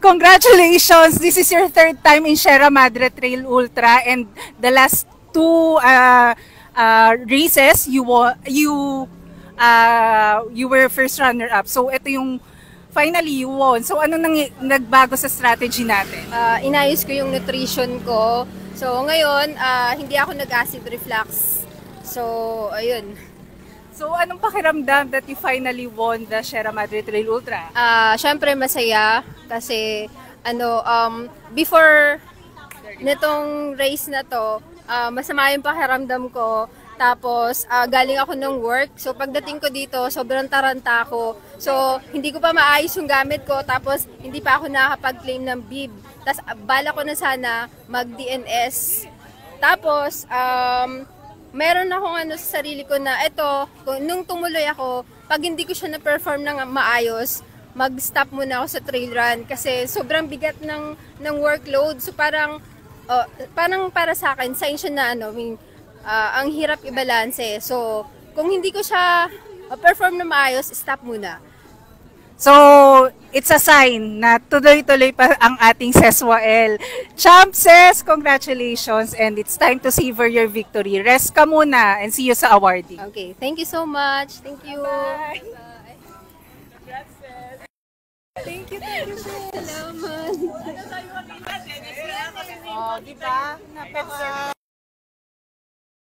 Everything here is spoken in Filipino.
congratulations! This is your third time in Sierra Madre Trail Ultra, and the last two races you were first runner up. So ito yung finally you won. So ano nagbago sa strategy natin? Inayos ko yung nutrition ko. So ngayon, hindi ako nag-acid reflux. So ayun. So anong pakiramdam that you finally won the Sierra Madre Trail Ultra? Syempre masaya kasi before nitong race na to, masama yung pakiramdam ko. Tapos galing ako ng work. So pagdating ko dito, sobrang taranta ako. So hindi ko pa maayos yung gamit ko. Tapos hindi pa ako nakakapag-claim ng bib. Tapos bala ko na sana mag-DNS. Tapos meron akong sa sarili ko na nung tumuloy ako, pag hindi ko siya na-perform ng maayos, mag-stop muna ako sa trail run kasi sobrang bigat ng workload. So parang para sa akin, sign siya na ang hirap i-balance. So kung hindi ko siya perform na maayos, stop muna. So, it's a sign na tuloy-tuloy pa ang ating Seswael. Champ Ses, congratulations, and it's time to savor your victory. Rest ka muna and see you sa awarding. Okay, thank you so much. Thank you. Bye. Bye. Congrats, Ses. Thank you, Salamat. Oh, diba? Napaka...